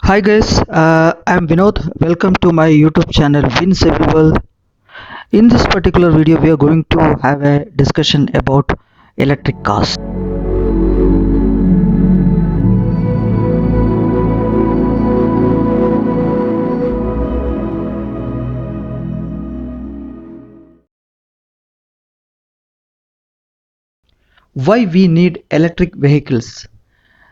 Hi guys, I'm Vinod. Welcome to my YouTube channel Wins Everywhere. In this particular video, we are going to have a discussion about electric cars. Why we need electric vehicles?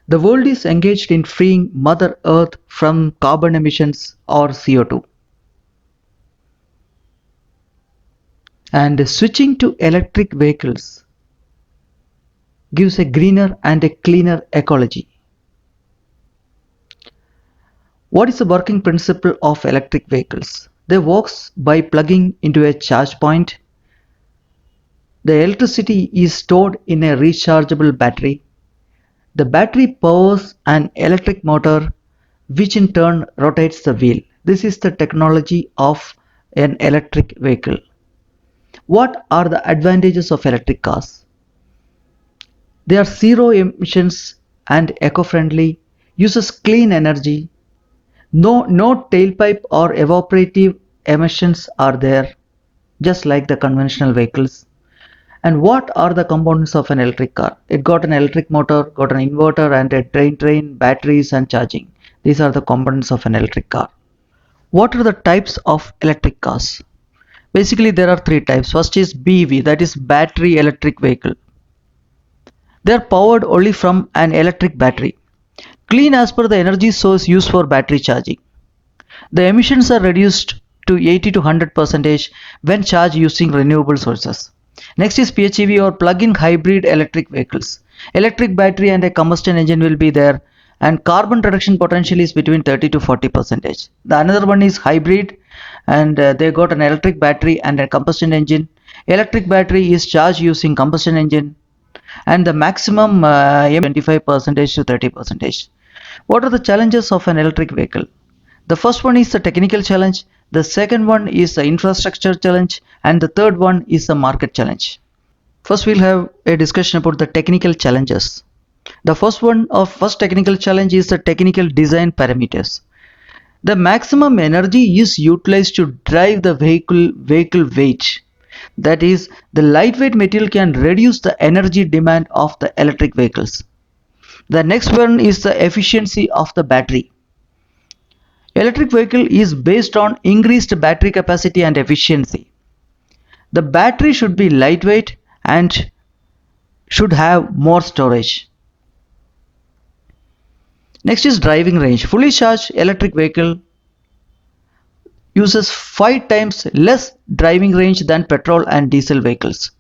The world is engaged in freeing Mother Earth from carbon emissions or CO2. And switching to electric vehicles gives a greener and a cleaner ecology. What is the working principle of electric vehicles? They works by plugging into a charge point. The electricity is stored in a rechargeable battery. The battery powers an electric motor which in turn rotates the wheel. This is the technology of an electric vehicle. What are the advantages of electric cars? They are zero emissions and eco-friendly, uses clean energy. No tailpipe or evaporative emissions are there, just like the conventional vehicles. And what are the components of an electric car? It got an electric motor, got an inverter and a train, batteries and charging. These are the components of an electric car. What are the types of electric cars? Basically there are three types. First is BEV, that is battery electric vehicle. They are powered only from an electric battery. Clean as per the energy source used for battery charging. The emissions are reduced to 80 to 100% when charged using renewable sources. Next is PHEV or plug-in hybrid electric vehicles. Electric battery and a combustion engine will be there, and carbon reduction potential is between 30 to 40%. The another one is hybrid, and they got an electric battery and a combustion engine. Electric battery is charged using combustion engine, and the maximum 25% to 30%. What are the challenges of an electric vehicle? The first one is the technical challenge, the second one is the infrastructure challenge, and the third one is the market challenge. First we'll have a discussion about the technical challenges. The first technical challenge is the technical design parameters. The maximum energy is utilized to drive the vehicle weight. That is, the lightweight material can reduce the energy demand of the electric vehicles. The next one is the efficiency of the battery. Electric vehicle is based on increased battery capacity and efficiency. The battery should be lightweight and should have more storage. Next is driving range. Fully charged electric vehicle uses 5 times less driving range than petrol and diesel vehicles.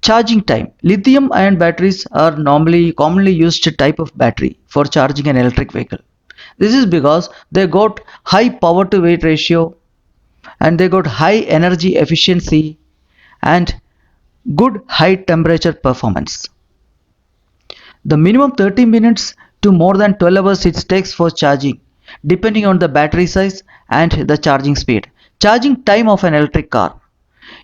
Charging time. Lithium ion batteries are commonly used type of battery for charging an electric vehicle. This is because they got high power to weight ratio, and they got high energy efficiency and good high temperature performance. The minimum 30 minutes to more than 12 hours it takes for charging, depending on the battery size and the charging speed. Charging time of an electric car.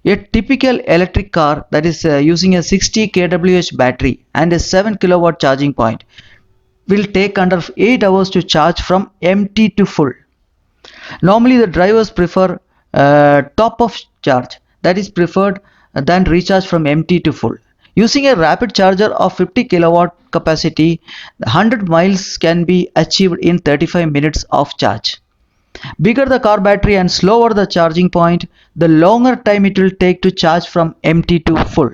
A typical electric car that is using a 60 kWh battery and a 7 kilowatt charging point will take under 8 hours to charge from empty to full. Normally the drivers prefer top of charge, that is preferred than recharge from empty to full. Using a rapid charger of 50 kilowatt capacity, 100 miles can be achieved in 35 minutes of charge. Bigger the car battery and slower the charging point, the longer time it will take to charge from empty to full.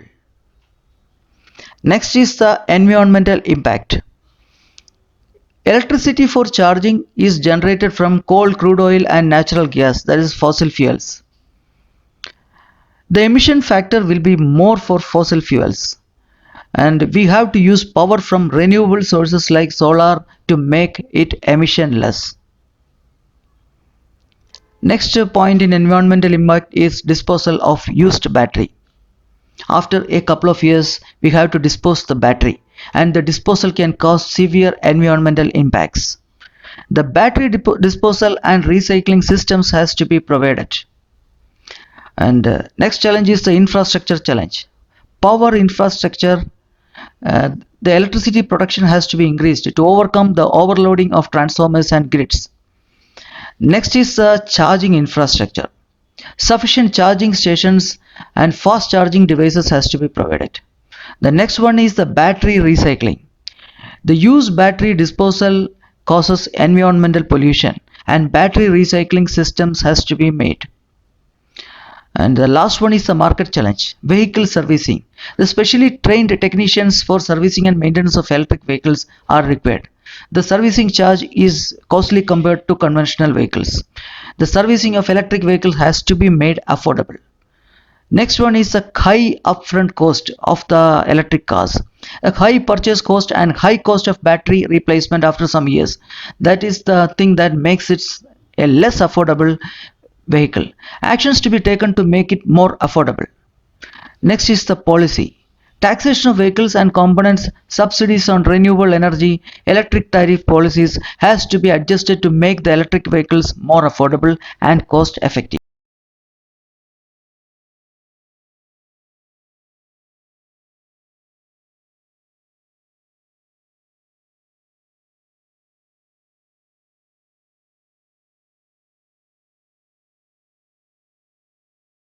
Next is the environmental impact. Electricity for charging is generated from coal, crude oil and natural gas, that is fossil fuels. The emission factor will be more for fossil fuels, and we have to use power from renewable sources like solar to make it emission less. Next point in environmental impact is disposal of used battery. After a couple of years we have to dispose the battery, and the disposal can cause severe environmental impacts. The battery disposal and recycling systems has to be provided. And next challenge is the infrastructure challenge. Power infrastructure, the electricity production has to be increased to overcome the overloading of transformers and grids. Next is charging infrastructure. Sufficient charging stations and fast charging devices has to be provided. The next one is the battery recycling. The used battery disposal causes environmental pollution and battery recycling systems has to be made. And the last one is the market challenge, vehicle servicing. The specially trained technicians for servicing and maintenance of electric vehicles are required. The servicing charge is costly compared to conventional vehicles. The servicing of electric vehicles has to be made affordable. Next one is the high upfront cost of the electric cars. A high purchase cost and high cost of battery replacement after some years. That is the thing that makes it a less affordable vehicle. Actions to be taken to make it more affordable. Next is the policy. Taxation of vehicles and components, subsidies on renewable energy, electric tariff policies has to be adjusted to make the electric vehicles more affordable and cost effective.